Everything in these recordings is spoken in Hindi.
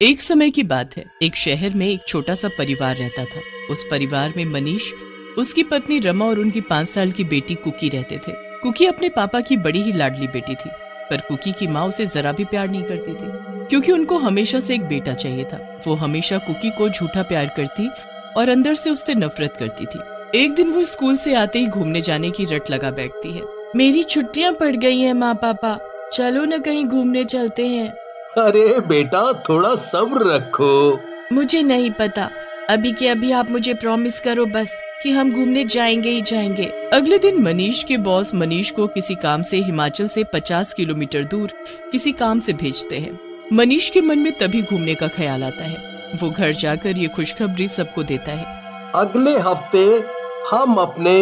एक समय की बात है, एक शहर में एक छोटा सा परिवार रहता था। उस परिवार में मनीष, उसकी पत्नी रमा और उनकी 5 साल की बेटी कुकी रहते थे। कुकी अपने पापा की बड़ी ही लाडली बेटी थी, पर कुकी की माँ उसे जरा भी प्यार नहीं करती थी, क्योंकि उनको हमेशा से एक बेटा चाहिए था। वो हमेशा कुकी को झूठा प्यार करती और अंदर से उससे नफरत करती थी। एक दिन वो स्कूल से आते ही घूमने जाने की रट लगा बैठती है। मेरी छुट्टियां पड़ गई हैं माँ पापा, चलो न कहीं घूमने चलते हैं। अरे बेटा, थोड़ा सब्र रखो। मुझे नहीं पता, अभी के अभी आप मुझे प्रॉमिस करो बस कि हम घूमने जाएंगे ही जाएंगे। अगले दिन मनीष के बॉस मनीष को किसी काम से हिमाचल से 50 किलोमीटर दूर किसी काम से भेजते हैं। मनीष के मन में तभी घूमने का ख्याल आता है। वो घर जाकर ये खुशखबरी सबको देता है। अगले हफ्ते हम अपने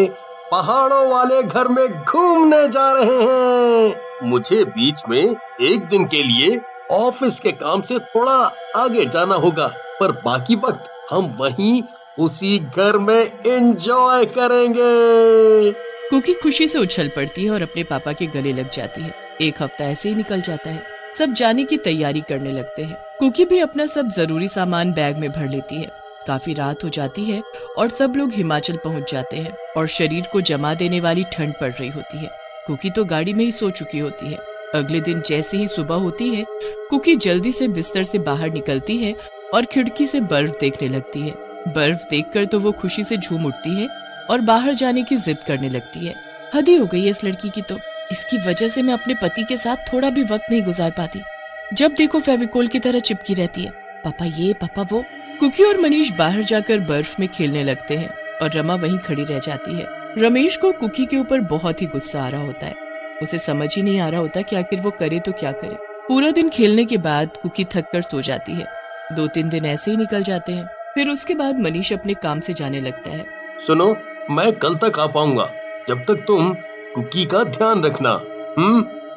पहाड़ों वाले घर में घूमने जा रहे हैं। मुझे बीच में एक दिन के लिए ऑफिस के काम से थोड़ा आगे जाना होगा, पर बाकी वक्त हम वहीं उसी घर में एंजॉय करेंगे। कुकी खुशी से उछल पड़ती है और अपने पापा के गले लग जाती है। एक हफ्ता ऐसे ही निकल जाता है। सब जाने की तैयारी करने लगते हैं। कुकी भी अपना सब जरूरी सामान बैग में भर लेती है। काफी रात हो जाती है और सब लोग हिमाचल पहुंच जाते हैं और शरीर को जमा देने वाली ठंड पड़ रही होती है। कुकी तो गाड़ी में ही सो चुकी होती है। अगले दिन जैसे ही सुबह होती है, कुकी जल्दी से बिस्तर से बाहर निकलती है और खिड़की से बर्फ देखने लगती है। बर्फ देखकर तो वो खुशी से झूम उठती है और बाहर जाने की जिद करने लगती है। हद ही हो गई है इस लड़की की तो, इसकी वजह से मैं अपने पति के साथ थोड़ा भी वक्त नहीं गुजार पाती। जब देखो फेविकोल की तरह चिपकी रहती है, पापा ये पापा वो। कुकी और मनीष बाहर जाकर बर्फ में खेलने लगते हैं और रमा वहीं खड़ी रह जाती है। रमेश को कुकी के ऊपर बहुत ही गुस्सा आ रहा होता है। उसे समझ ही नहीं आ रहा होता कि आखिर वो करे तो क्या करे। पूरा दिन खेलने के बाद कुकी थक कर सो जाती है। 2-3 दिन ऐसे ही निकल जाते हैं। फिर उसके बाद मनीष अपने काम से जाने लगता है। सुनो, मैं कल तक आ पाऊंगा, जब तक तुम कुकी का ध्यान रखना।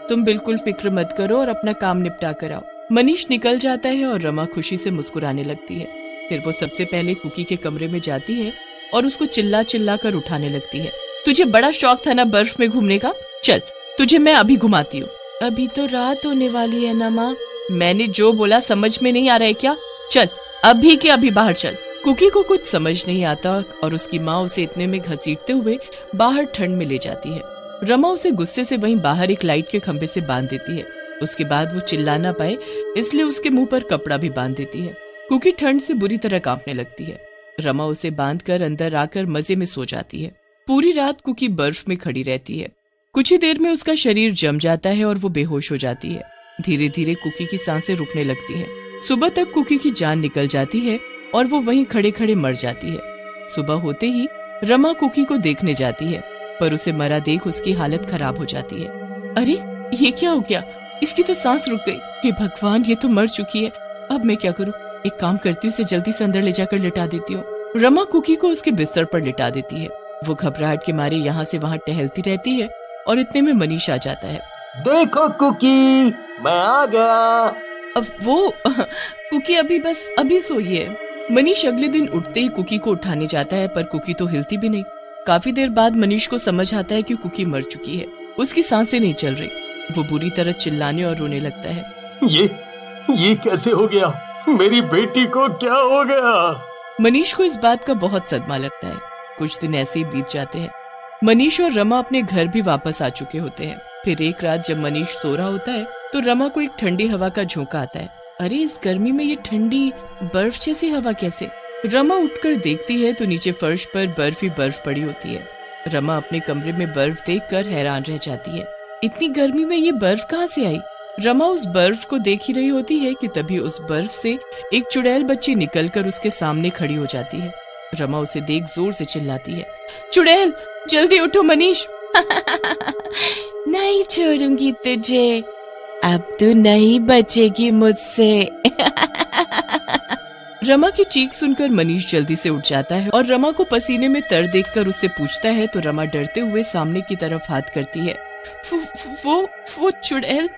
तुम बिल्कुल फिक्र मत करो और अपना काम निपटा कर आओ। मनीष निकल जाता है और रमा खुशी से मुस्कुराने लगती है। फिर वो सबसे पहले कुकी के कमरे में जाती है और उसको चिल्ला चिल्ला कर उठाने लगती है। तुझे बड़ा शौक था ना बर्फ में घूमने का, चल तुझे मैं अभी घुमाती हूँ। अभी तो रात होने वाली है ना माँ। मैंने जो बोला समझ में नहीं आ रहा है क्या? चल अभी के अभी बाहर चल। कुकी को कुछ समझ नहीं आता और उसकी माँ उसे इतने में घसीटते हुए बाहर ठंड में ले जाती है। रमा उसे गुस्से से वहीं बाहर एक लाइट के खंभे से बांध देती है। उसके बाद वो चिल्ला ना पाए इसलिए उसके मुंह पर कपड़ा भी बांध देती है। कुकी ठंड से बुरी तरह कांपने लगती है। रमा उसे बांधकर अंदर आकर मजे में सो जाती है। पूरी रात कुकी बर्फ में खड़ी रहती है। कुछ ही देर में उसका शरीर जम जाता है और वो बेहोश हो जाती है। धीरे धीरे कुकी की सांसें रुकने लगती हैं। सुबह तक कुकी की जान निकल जाती है और वो वहीं खड़े खड़े मर जाती है। सुबह होते ही रमा कुकी को देखने जाती है, पर उसे मरा देख उसकी हालत खराब हो जाती है। अरे ये क्या हो गया? इसकी तो सांस रुक गई। हे भगवान, ये तो मर चुकी है। अब मैं क्या करूं? एक काम करती हूँ, इसे जल्दी से अंदर ले जाकर लिटा देती हूँ। रमा कुकी को उसके बिस्तर पर लिटा देती है। वो घबराहट के मारे यहाँ से वहाँ टहलती रहती है और इतने में मनीष आ जाता है। देखो कुकी, मैं आ गया। अब वो कुकी अभी सोई है। मनीष अगले दिन उठते ही कुकी को उठाने जाता है, पर कुकी तो हिलती भी नहीं। काफी देर बाद मनीष को समझ आता है कि कुकी मर चुकी है। उसकी सांसें नहीं चल रही। वो बुरी तरह चिल्लाने और रोने लगता है। ये कैसे हो गया? मेरी बेटी को क्या हो गया? मनीष को इस बात का बहुत सदमा लगता है। कुछ दिन ऐसे ही बीत जाते हैं। मनीष और रमा अपने घर भी वापस आ चुके होते हैं। फिर एक रात जब मनीष सो रहा होता है तो रमा को एक ठंडी हवा का झोंका आता है। अरे इस गर्मी में ये ठंडी बर्फ जैसी हवा कैसे? रमा उठकर देखती है तो नीचे फर्श पर बर्फ ही बर्फ पड़ी होती है। रमा अपने कमरे में बर्फ देखकर हैरान रह जाती है। इतनी गर्मी में ये बर्फ कहाँ से आई? रमा उस बर्फ को देख ही रही होती है कि तभी उस बर्फ से एक चुड़ैल बच्ची निकलकर उसके सामने खड़ी हो जाती है। रमा उसे देख जोर से चिल्लाती है, चुड़ैल जल्दी उठो मनीष। नहीं छोड़ूंगी तुझे, अब तू नहीं बचेगी मुझसे। रमा की चीख सुनकर मनीष जल्दी से उठ जाता है और रमा को पसीने में तर देखकर उससे पूछता है तो रमा डरते हुए सामने की तरफ हाथ करती है। वो चुड़ैल।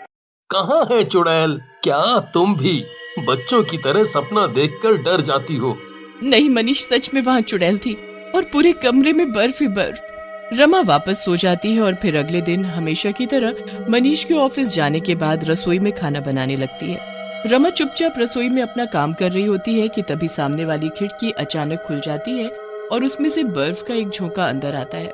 कहाँ है चुड़ैल? क्या तुम भी बच्चों की तरह सपना देखकर डर जाती हो? नहीं मनीष, सच में वहाँ चुड़ैल थी और पूरे कमरे में बर्फ ही बर्फ। रमा वापस सो जाती है और फिर अगले दिन हमेशा की तरह मनीष के ऑफिस जाने के बाद रसोई में खाना बनाने लगती है। रमा चुपचाप रसोई में अपना काम कर रही होती है कि तभी सामने वाली खिड़की अचानक खुल जाती है और उसमें से बर्फ का एक झोंका अंदर आता है।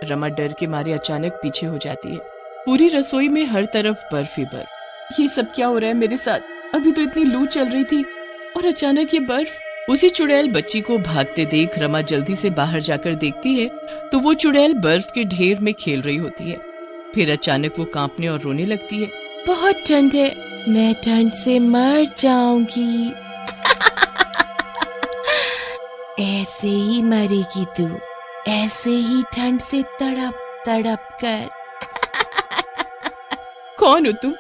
रमा डर के मारे अचानक पीछे हो जाती है। पूरी रसोई में हर तरफ बर्फ ही बर्फ। ये सब क्या हो रहा है मेरे साथ? अभी तो इतनी लू चल रही थी और अचानक ये बर्फ। उसी चुड़ैल बच्ची को भागते देख रमा जल्दी से बाहर जाकर देखती है तो वो चुड़ैल बर्फ के ढेर में खेल रही होती है। फिर अचानक वो कांपने और रोने लगती है। बहुत ठंड है, मैं ठंड से मर जाऊंगी। ऐसे ही मरेगी तू, ऐसे ही ठंड से तड़प तड़प कर। कौन हो तुम?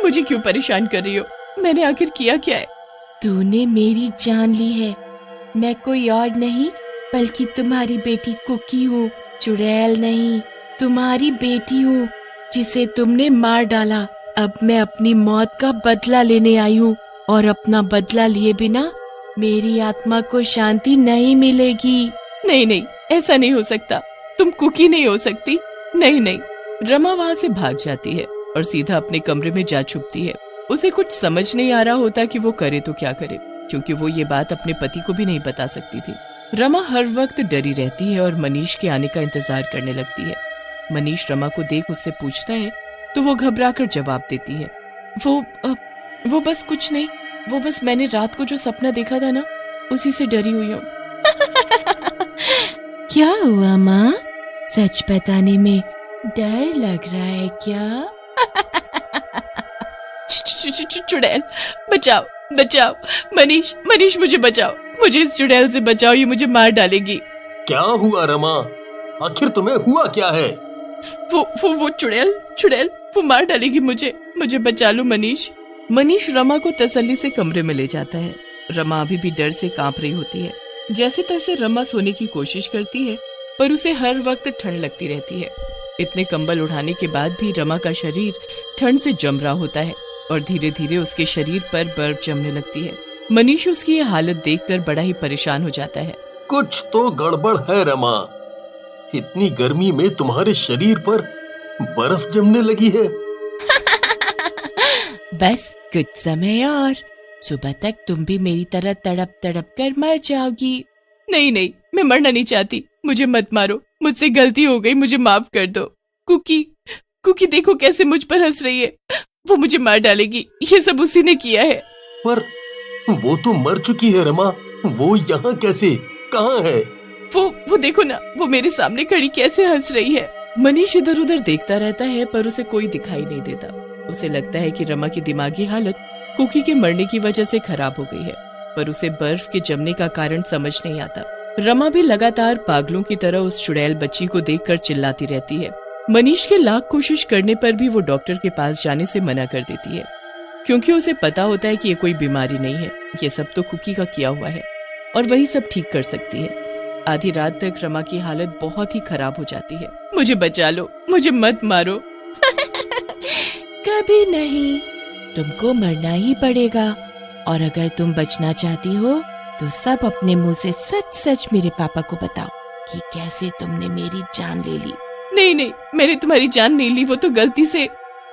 मुझे क्यों परेशान कर रही हो? मैंने आखिर किया क्या है? तूने मेरी जान ली है। मैं कोई और नहीं बल्कि तुम्हारी बेटी कुकी हूँ। चुड़ैल नहीं, तुम्हारी बेटी हूँ जिसे तुमने मार डाला। अब मैं अपनी मौत का बदला लेने आई हूँ और अपना बदला लिए बिना मेरी आत्मा को शांति नहीं मिलेगी। नहीं नहीं, ऐसा नहीं हो सकता। तुम कुकी नहीं हो सकती। नहीं नहीं। रमा वहाँ से भाग जाती है और सीधा अपने कमरे में जा छुपती है। उसे कुछ समझ नहीं आ रहा होता कि वो करे तो क्या करे, क्योंकि वो ये बात अपने पति को भी नहीं बता सकती थी। रमा हर वक्त डरी रहती है और मनीष के आने का इंतजार करने लगती है। मनीष रमा को देख उससे पूछता है तो वो घबराकर जवाब देती है, वो बस कुछ नहीं, वो बस मैंने रात को जो सपना देखा था ना, उसी से डरी हुई हूँ। क्या हुआ माँ? सच बताने में डर लग रहा है क्या? चुड़ैल, बचाओ बचाओ। मनीष मनीष, मुझे बचाओ, मुझे इस चुड़ैल से बचाओ, ये मुझे मार डालेगी। क्या हुआ रमा? आखिर तुम्हें हुआ क्या है? वो चुड़ैल वो मार डालेगी मुझे बचा लो मनीष। मनीष रमा को तसल्ली से कमरे में ले जाता है। रमा अभी भी डर से कांप रही होती है। जैसे तैसे रमा सोने की कोशिश करती है पर उसे हर वक्त ठंड लगती रहती है। इतने कंबल उड़ाने के बाद भी रमा का शरीर ठंड से जम रहा होता है और धीरे धीरे उसके शरीर पर बर्फ जमने लगती है। मनीष उसकी ये हालत देखकर बड़ा ही परेशान हो जाता है। कुछ तो गड़बड़ है रमा। इतनी गर्मी में तुम्हारे शरीर पर बर्फ जमने लगी है। बस कुछ समय और, सुबह तक तुम भी मेरी तरह तड़प तड़प कर मर जाओगी। नहीं नहीं, मैं मरना नहीं चाहती, मुझे मत मारो, मुझसे गलती हो गई, मुझे माफ कर दो। कुकी देखो कैसे मुझ पर हंस रही है, वो मुझे मार डालेगी, ये सब उसी ने किया है। पर वो तो मर चुकी है रमा, वो यहाँ कैसे, कहाँ है? वो देखो ना, वो मेरे सामने खड़ी कैसे हंस रही है। मनीष इधर उधर देखता रहता है पर उसे कोई दिखाई नहीं देता। उसे लगता है कि रमा की दिमागी हालत कुकी के मरने की वजह से खराब हो गई है, पर उसे बर्फ के जमने का कारण समझ नहीं आता। रमा भी लगातार पागलों की तरह उस चुड़ैल बच्ची को देखकर चिल्लाती रहती है। मनीष के लाख कोशिश करने पर भी वो डॉक्टर के पास जाने से मना कर देती है, क्योंकि उसे पता होता है कि ये कोई बीमारी नहीं है, ये सब तो कुकी का किया हुआ है और वही सब ठीक कर सकती है। आधी रात तक रमा की हालत बहुत ही खराब हो जाती है। मुझे बचा लो, मुझे मत मारो। कभी नहीं, तुमको मरना ही पड़ेगा और अगर तुम बचना चाहती हो तो सब अपने मुंह से सच सच मेरे पापा को बताओ कि कैसे तुमने मेरी जान ले ली। नहीं नहीं, मैंने तुम्हारी जान नहीं ली, वो तो गलती से।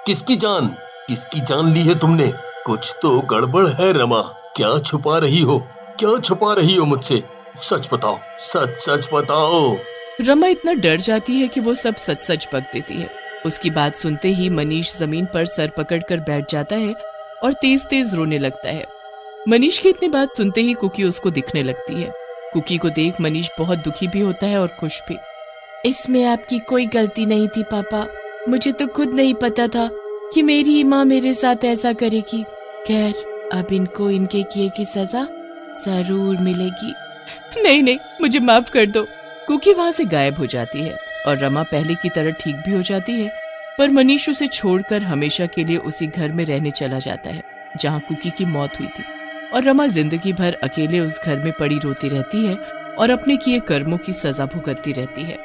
किसकी जान ली है तुमने? कुछ तो गड़बड़ है रमा। क्या छुपा रही हो मुझसे? सच बताओ, सच बताओ। रमा इतना डर जाती है कि वो सब सच सच बक देती है। उसकी बात सुनते ही मनीष जमीन पर सर पकड़कर बैठ जाता है और तेज तेज रोने लगता है। मनीष की इतनी बात सुनते ही कुकी उसको दिखने लगती है। कुकी को देख मनीष बहुत दुखी भी होता है और खुश भी। इसमें आपकी कोई गलती नहीं थी पापा, मुझे तो खुद नहीं पता था कि मेरी माँ मेरे साथ ऐसा करेगी। खैर, अब इनको इनके किए की सजा जरूर मिलेगी। नहीं, मुझे माफ कर दो। कुकी वहाँ से गायब हो जाती है और रमा पहले की तरह ठीक भी हो जाती है, पर मनीष उसे छोड़कर हमेशा के लिए उसी घर में रहने चला जाता है जहाँ कुकी की मौत हुई थी। और रमा जिंदगी भर अकेले उस घर में पड़ी रोती रहती है और अपने किए कर्मों की सजा भुगतती रहती है।